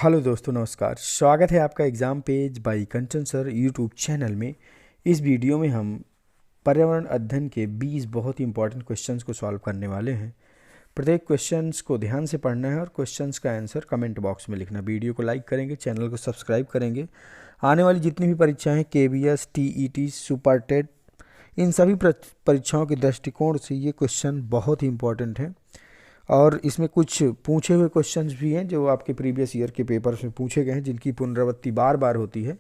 Hello दोस्तों, नमस्कार। स्वागत है आपका exam page by Kanchan sir YouTube channel में। इस वीडियो में हम पर्यावरण अध्ययन के 20 बहुत ही इंपॉर्टेंट क्वेश्चंस को सॉल्व करने वाले हैं। प्रत्येक क्वेश्चंस को ध्यान से पढ़ना है और क्वेश्चंस का आंसर कमेंट बॉक्स में लिखना। वीडियो को लाइक करेंगे, चैनल को सब्सक्राइब करेंगे। आने वाली जितनी भी परीक्षाएँ KBS, TET, सुपर टेट, इन सभी परीक्षाओं के दृष्टिकोण से ये क्वेश्चन बहुत ही इंपॉर्टेंट है। और इसमें कुछ पूछे हुए क्वेश्चंस भी हैं जो आपके प्रीवियस ईयर के पेपर्स में पूछे गए हैं, जिनकी पुनरावृत्ति बार बार होती है।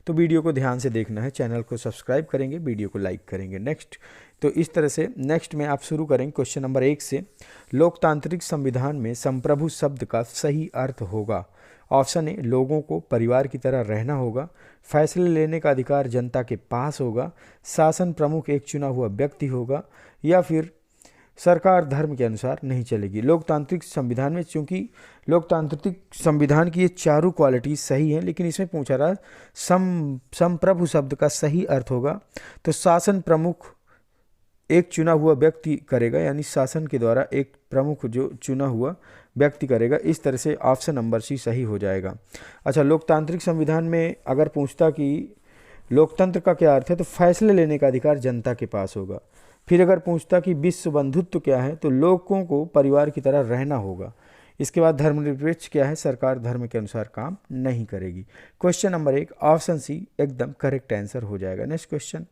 तो वीडियो को ध्यान से देखना है, चैनल को सब्सक्राइब करेंगे, वीडियो को लाइक करेंगे। तो इस तरह से नेक्स्ट में आप शुरू करेंगे क्वेश्चन नंबर 1 से। लोकतांत्रिक संविधान में संप्रभु शब्द का सही अर्थ होगा। ऑप्शन ए, लोगों को परिवार की तरह रहना होगा। फैसले लेने का अधिकार जनता के पास होगा। शासन प्रमुख एक चुना हुआ व्यक्ति होगा। या फिर सरकार धर्म के अनुसार नहीं चलेगी। लोकतांत्रिक संविधान में, चूंकि लोकतांत्रिक संविधान की ये चारों क्वालिटी सही है, लेकिन इसमें पूछा रहा संप्रभु शब्द का सही अर्थ होगा तो शासन प्रमुख एक चुना हुआ व्यक्ति करेगा, यानी शासन के द्वारा एक प्रमुख जो चुना हुआ व्यक्ति करेगा। इस तरह से ऑप्शन नंबर सी सही हो जाएगा। अच्छा, लोकतांत्रिक संविधान में अगर पूछता कि लोकतंत्र का क्या अर्थ है, तो फैसले लेने का अधिकार जनता के पास होगा। फिर अगर पूछता कि विश्व बंधुत्व क्या है, तो लोगों को परिवार की तरह रहना होगा। इसके बाद धर्मनिरपेक्ष क्या है, सरकार धर्म के अनुसार काम नहीं करेगी। क्वेश्चन नंबर 1 ऑप्शन सी एकदम करेक्ट आंसर हो जाएगा। नेक्स्ट क्वेश्चन,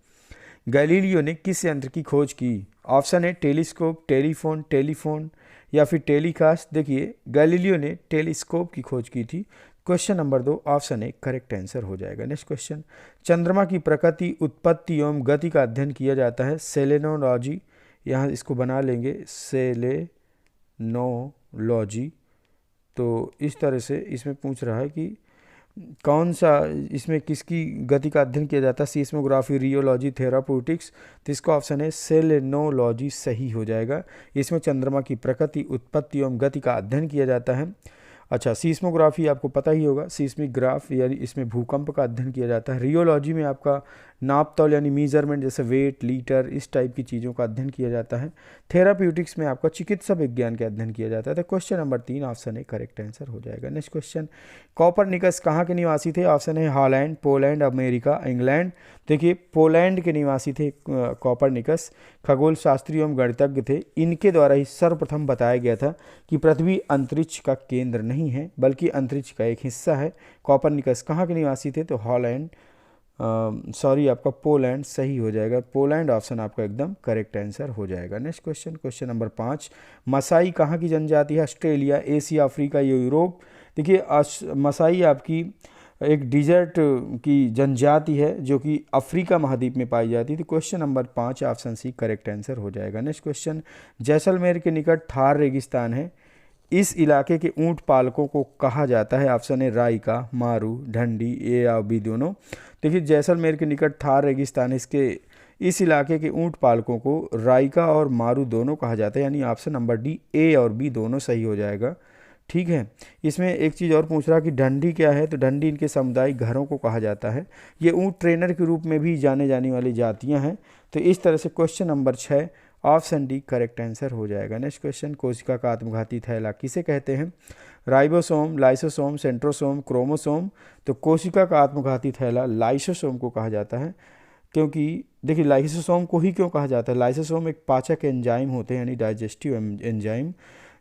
गैलीलियो ने किस यंत्र की खोज की? ऑप्शन है टेलीस्कोप, टेलीफोन या फिर टेलीकास्ट। देखिए, गैलीलियो ने टेलीस्कोप की खोज की थी। Question number 2 option A correct answer हो जाएगा। नेक्स्ट क्वेश्चन, चंद्रमा की प्रकृति, उत्पत्ति एवं गति का अध्ययन किया जाता है। सेलेनोलॉजी, यहाँ इसको बना लेंगे सेलेनोलॉजी। तो इस तरह से इसमें पूछ रहा है कि कौन सा, इसमें किसकी गति का अध्ययन किया जाता है? सीस्मोग्राफी, रियोलॉजी, थेराप्यूटिक्स। तो इसका ऑप्शन है सेलेनोलॉजी सही हो जाएगा। इसमें चंद्रमा की प्रकृति, उत्पत्ति एवं गति का अध्ययन किया जाता है। अच्छा, सीस्मोग्राफी आपको पता ही होगा, सीस्मिक ग्राफ, यानी इसमें भूकंप का अध्ययन किया जाता है। रियोलॉजी में आपका नाप तौल यानी मीजरमेंट, जैसे वेट, लीटर, इस टाइप की चीज़ों का अध्ययन किया जाता है। थेराप्यूटिक्स में आपका चिकित्सा विज्ञान का अध्ययन किया जाता है। तो क्वेश्चन नंबर 3 ऑप्शन है करेक्ट आंसर हो जाएगा। नेक्स्ट क्वेश्चन, कॉपरनिकस कहाँ के निवासी थे? ऑप्शन है हॉलैंड, पोलैंड, अमेरिका, इंग्लैंड। देखिए, पोलैंड के निवासी थे कॉपरनिकस। खगोल शास्त्री एवं गणितज्ञ थे। इनके द्वारा ही सर्वप्रथम बताया गया था कि पृथ्वी अंतरिक्ष का केंद्र नहीं है, बल्कि अंतरिक्ष का एक हिस्सा है। कॉपरनिकस कहाँ के निवासी थे? तो हॉलैंड, आपका पोलैंड सही हो जाएगा। पोलैंड ऑप्शन आपका एकदम करेक्ट आंसर हो जाएगा। Next question, question number 5, Maasai कहाँ की जनजाति है? ऑस्ट्रेलिया, एशिया, अफ्रीका या यूरोप। देखिए, मसाई आपकी एक डिजर्ट की जनजाति है जो कि अफ्रीका महाद्वीप में पाई जाती है। तो question number 5 option C correct answer हो जाएगा। नेक्स्ट क्वेश्चन, जैसलमेर के निकट थार रेगिस्तान है। इस इलाके के ऊंट पालकों को कहा जाता है। ऑप्शन है राइका, मारू, ढंडी, ए या बी दोनों। देखिए, जैसलमेर के निकट थार रेगिस्तान, इस इलाके के ऊंट पालकों को राइका और मारू दोनों कहा जाता है, यानी ऑप्शन नंबर डी, ए और बी दोनों सही हो जाएगा। ठीक है, इसमें एक चीज़ और पूछ रहा कि ढंडी क्या है? तो ढंडी इनके सामुदायिक घरों को कहा जाता है। ये ऊंट ट्रेनर के रूप में भी जाने जाने वाली जातियाँ हैं। तो इस तरह से question number 6 option D correct answer हो जाएगा। नेक्स्ट क्वेश्चन, कोशिका का आत्मघाती थैला किसे कहते हैं? Ribosome, lysosome, centrosome, chromosome. तो कोशिका का आत्मघाती थैला लाइसोसोम को कहा जाता है, क्योंकि देखिए, लाइसोसोम को ही क्यों कहा जाता है? लाइसोसोम एक पाचक एंजाइम होते हैं, यानी डाइजेस्टिव एंजाइम।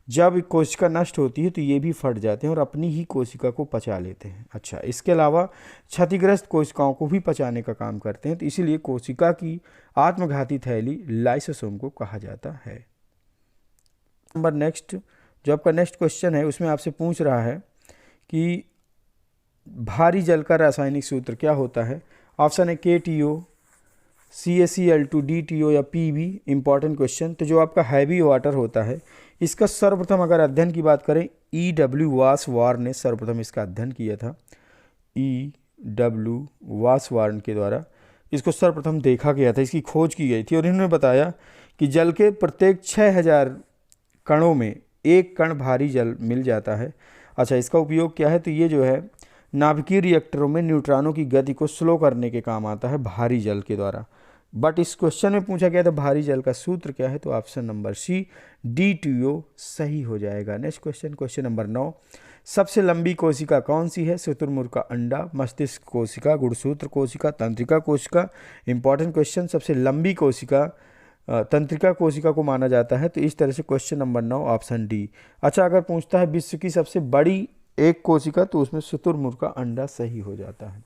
जब कोशिका नष्ट होती है तो ये भी फट जाते हैं और अपनी ही कोशिका को पचा लेते हैं। अच्छा, इसके अलावा क्षतिग्रस्त कोशिकाओं को भी पचाने का काम करते हैं। तो इसीलिए कोशिका की आत्मघाती थैली लाइसोसोम को कहा जाता है। नंबर नेक्स्ट, जो आपका नेक्स्ट क्वेश्चन है उसमें आपसे पूछ रहा है कि भारी जल का रासायनिक सूत्र क्या होता है? ऑप्शन है KTO, CaCl2, DTO या PB। Important question. तो जो आपका हैवी वाटर होता है, इसका सर्वप्रथम अगर अध्ययन की बात करें, E.W. वासवार्न ने सर्वप्रथम इसका अध्ययन किया था। E.W. वासवार्न के द्वारा इसको सर्वप्रथम देखा गया था, इसकी खोज की गई थी और इन्होंने बताया कि जल के प्रत्येक 6000 कणों में एक कण भारी जल मिल जाता है। अच्छा, इसका उपयोग क्या है? तो ये जो है नाभिकीय रिएक्टरों में न्यूट्रॉनों की गति को स्लो करने के काम आता है भारी जल के द्वारा। बट इस क्वेश्चन में पूछा गया था भारी जल का सूत्र क्या है, तो ऑप्शन नंबर सी D2O सही हो जाएगा। नेक्स्ट क्वेश्चन, क्वेश्चन नंबर 9, सबसे लंबी कोशिका कौन सी है? शुतुरमुर्ग का अंडा, मस्तिष्क कोशिका, गुणसूत्र कोशिका, तंत्रिका कोशिका। इंपॉर्टेंट क्वेश्चन, सबसे लंबी कोशिका तंत्रिका कोशिका को माना जाता है। तो इस तरह से क्वेश्चन नंबर 9 ऑप्शन डी। अच्छा, अगर पूछता है विश्व की सबसे बड़ी एक कोशिका, तो उसमें शुतुरमुर्ग का अंडा सही हो जाता है।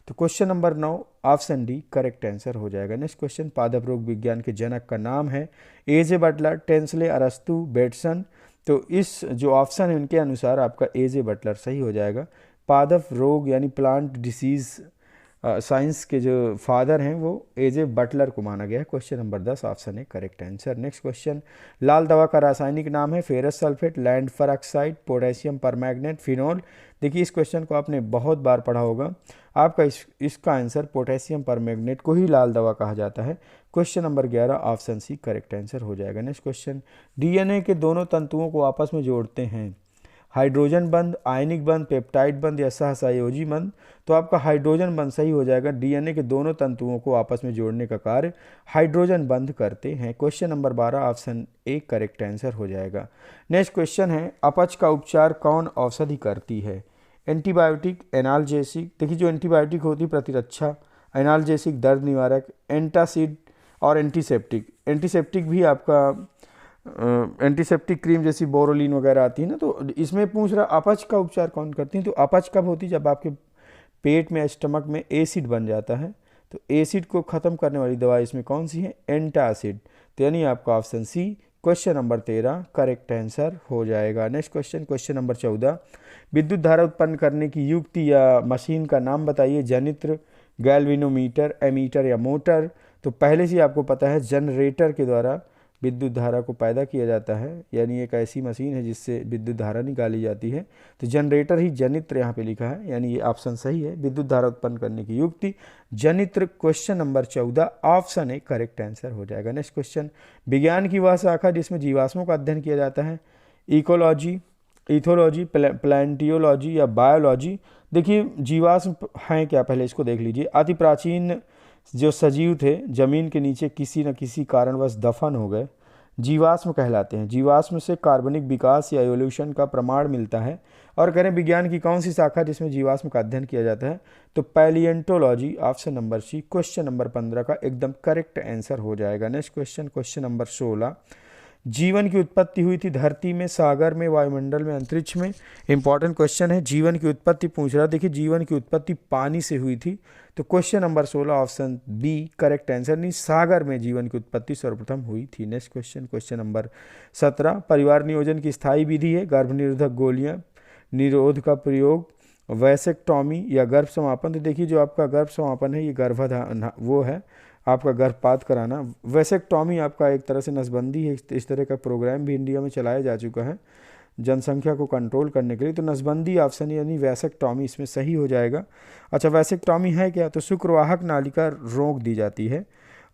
तो question number 9 option D correct answer हो जाएगा। नेक्स्ट क्वेश्चन, पादप रोग विज्ञान के जनक का नाम है? एजे बटलर, टेंसले, अरस्तु, बेटसन। तो इस जो ऑप्शन है उनके अनुसार आपका एजे बटलर सही हो जाएगा। पादप रोग यानी प्लांट डिसीज साइंस के जो फादर हैं वो एजे बटलर को माना गया है। क्वेश्चन नंबर 10 ऑप्शन है करेक्ट आंसर। नेक्स्ट क्वेश्चन, लाल दवा का रासायनिक नाम है? Ferrous sulphate, land peroxide, potassium permanganate, phenol. देखिए इस क्वेश्चन को आपने बहुत बार पढ़ा होगा। आपका इसका आंसर पोटेशियम परमैंगनेट को ही लाल दवा कहा जाता है। Question number 11 option C correct answer हो जाएगा। नेक्स्ट क्वेश्चन, डीएनए के दोनों तंतुओं को आपस में जोड़ते हैं? हाइड्रोजन बंध, आयनिक बंध, पेप्टाइड बंध या सहसंयोजी बंध। तो आपका हाइड्रोजन बंध सही हो जाएगा। डीएनए के दोनों तंतुओं को आपस में जोड़ने का कार्य हाइड्रोजन बंध करते हैं। Question number 12 option A correct answer हो जाएगा। नेक्स्ट क्वेश्चन है, अपच का उपचार कौन औषधि करती है? Antibiotic, analgesic. देखिए जो एंटीबायोटिक होती है प्रतिरक्षा, एनाल्जेसिक दर्द निवारक, एंटासिड और एंटीसेप्टिक। एंटीसेप्टिक भी आपका एंटीसेप्टिक क्रीम जैसी बोरोलिन वगैरह आती है ना। तो इसमें पूछ रहा अपच का उपचार कौन करती है? तो अपच कब होती है? जब आपके पेट में, स्टमक में एसिड बन जाता है। तो एसिड को ख़त्म करने वाली दवा इसमें कौन सी है? एंटासिड। तो यानी आपका option C question number 13 correct answer हो जाएगा। नेक्स्ट क्वेश्चन, क्वेश्चन नंबर 14, विद्युत धारा उत्पन्न करने की युक्ति या मशीन का नाम बताइए? जनित्र, गैल्वेनोमीटर, एमीटर या मोटर। तो पहले से आपको पता है जनरेटर के द्वारा विद्युत धारा को पैदा किया जाता है, यानी एक ऐसी मशीन है जिससे विद्युत धारा निकाली जाती है। तो जनरेटर ही जनित्र यहाँ पे लिखा है, यानी ये ऑप्शन सही है। विद्युत धारा उत्पन्न करने की युक्ति जनित्र। Question number 14 option A correct answer हो जाएगा। नेक्स्ट क्वेश्चन, विज्ञान की वह शाखा जिसमें जीवाश्मों का अध्ययन किया जाता है? इकोलॉजी, इथोलॉजी, प्लांटियोलॉजी या बायोलॉजी। देखिए जीवाश्म हैं क्या, पहले इसको देख लीजिए। अति प्राचीन जो सजीव थे जमीन के नीचे किसी न किसी कारणवश दफन हो गए, जीवाश्म कहलाते हैं। जीवाश्म से कार्बनिक विकास या एवोल्यूशन का प्रमाण मिलता है। और करें विज्ञान की कौन सी शाखा जिसमें जीवाश्म का अध्ययन किया जाता है? तो palaeontology, option number C question number 15 का एकदम करेक्ट आंसर हो जाएगा। नेक्स्ट क्वेश्चन, क्वेश्चन नंबर 16, जीवन की उत्पत्ति हुई थी धरती में, सागर में, वायुमंडल में, अंतरिक्ष में? इंपॉर्टेंट क्वेश्चन है। जीवन की उत्पत्ति पूछ रहा है। देखिए जीवन की उत्पत्ति पानी से हुई थी। तो question number 16 option B correct answer, नहीं सागर में जीवन की उत्पत्ति सर्वप्रथम हुई थी। नेक्स्ट क्वेश्चन, क्वेश्चन नंबर 17, परिवार नियोजन की स्थायी विधि है? गर्भनिरोधक गोलियां, निरोध का प्रयोग, वैसेक्टॉमी या गर्भ समापन। तो देखिए जो आपका गर्भ समापन है ये गर्भाधान वो है, आपका गर्भपात कराना। वैसेक्टॉमी आपका एक तरह से नसबंदी है। इस तरह का प्रोग्राम भी इंडिया में चलाया जा चुका है जनसंख्या को कंट्रोल करने के लिए। तो नसबंदी ऑप्शन यानी वैसेक्टॉमी इसमें सही हो जाएगा। अच्छा वैसेक्टॉमी है क्या? तो शुक्रवाहक नालिका रोक दी जाती है,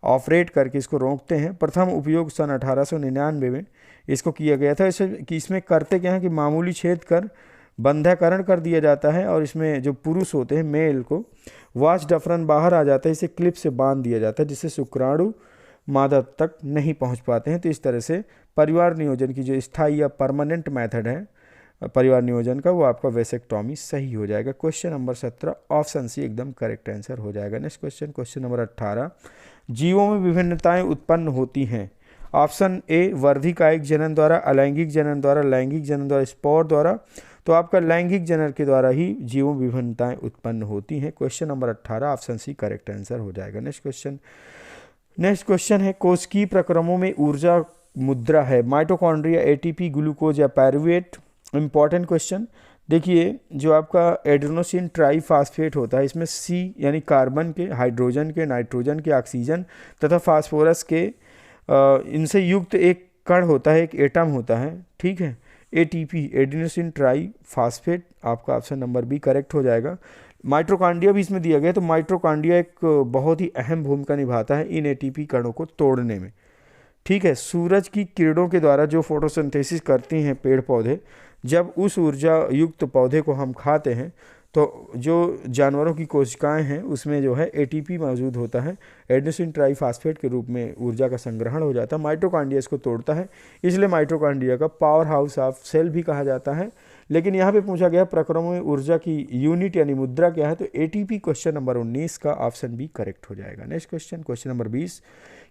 ऑपरेट करके इसको रोकते हैं। प्रथम उपयोग सन 1899 में इसको किया गया था। इसमें करते क्या है कि मामूली छेद कर बंध्याकरण कर दिया जाता है और इसमें जो पुरुष होते हैं मेल को वाच डफरन बाहर आ जाता है, इसे क्लिप से बांध दिया जाता है जिससे शुक्राणु मादा तक नहीं पहुंच पाते हैं। तो इस तरह से परिवार नियोजन की जो स्थायी या परमानेंट मेथड है परिवार नियोजन का वो आपका वैसेक्टॉमी सही हो जाएगा। क्वेश्चन नंबर 17 ऑप्शन सी एकदम करेक्ट आंसर हो जाएगा। नेक्स्ट क्वेश्चन, क्वेश्चन नंबर 18, जीवों में विभिन्नताएं उत्पन्न होती हैं? ऑप्शन ए वर्धिकायिक जनन द्वारा, अलैंगिक जनन द्वारा, लैंगिक जनन द्वारा, स्पोर द्वारा। तो आपका लैंगिक जनन के द्वारा ही जीवों में विभिन्नताएं उत्पन्न होती हैं। Question number 18 option C correct answer हो जाएगा। नेक्स्ट क्वेश्चन है, कोशिकीय प्रक्रमों में ऊर्जा मुद्रा है? माइटोकॉन्ड्रिया, एटीपी, ग्लूकोज या पायरुवेट? Important question. देखिए जो आपका एड्रेनोसिन ट्राईफॉस्फेट होता है इसमें सी यानी कार्बन के, हाइड्रोजन के, नाइट्रोजन के, ऑक्सीजन तथा फास्फोरस के इनसे युक्त एक कण होता है, एक एटम होता है, ठीक है। एटीपी एडेनोसिन ट्राईफॉस्फेट आपका ऑप्शन नंबर बी करेक्ट हो जाएगा। माइटोकॉन्ड्रिया भी इसमें दिया गया, तो माइटोकॉन्ड्रिया एक बहुत ही अहम भूमिका निभाता है इन एटीपी कणों को तोड़ने में, ठीक है। सूरज की किरणों के द्वारा जो फोटोसिंथेसिस करती हैं पेड़ पौधे, जब उस ऊर्जा युक्त पौधे को हम खाते हैं तो जो जानवरों की कोशिकाएं हैं उसमें जो है एटीपी मौजूद होता है, एडेनोसिन ट्राइफॉस्फेट के रूप में ऊर्जा का संग्रहण हो जाता है। माइटोकॉन्ड्रिया इसको तोड़ता है, इसलिए माइटोकॉन्ड्रिया का पावर हाउस ऑफ सेल भी कहा जाता है। लेकिन यहाँ पे पूछा गया प्रक्रमों में ऊर्जा की यूनिट यानी मुद्रा क्या है, तो एटीपी क्वेश्चन नंबर 19 का ऑप्शन बी करेक्ट हो जाएगा। नेक्स्ट क्वेश्चन, क्वेश्चन नंबर 20,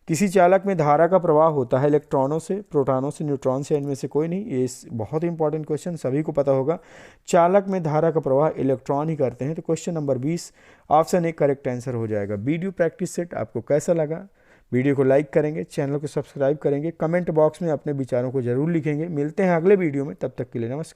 किसी चालक में धारा का प्रवाह होता है इलेक्ट्रॉनों से, प्रोटॉनों से, न्यूट्रॉन से, इनमें से कोई नहीं। ये बहुत इंपॉर्टेंट क्वेश्चन, सभी को पता होगा। चालक में धारा का प्रवाह इलेक्ट्रॉन ही करते हैं, तो question number 20 option A correct answer हो जाएगा। वीडियो प्रैक्टिस सेट आपको कैसा लगा? वीडियो को लाइक करेंगे, चैनल को सब्सक्राइब करेंगे, कमेंट बॉक्स में अपने विचारों को जरूर लिखेंगे। मिलते हैं अगले वीडियो में, तब तक के लिए नमस्कार।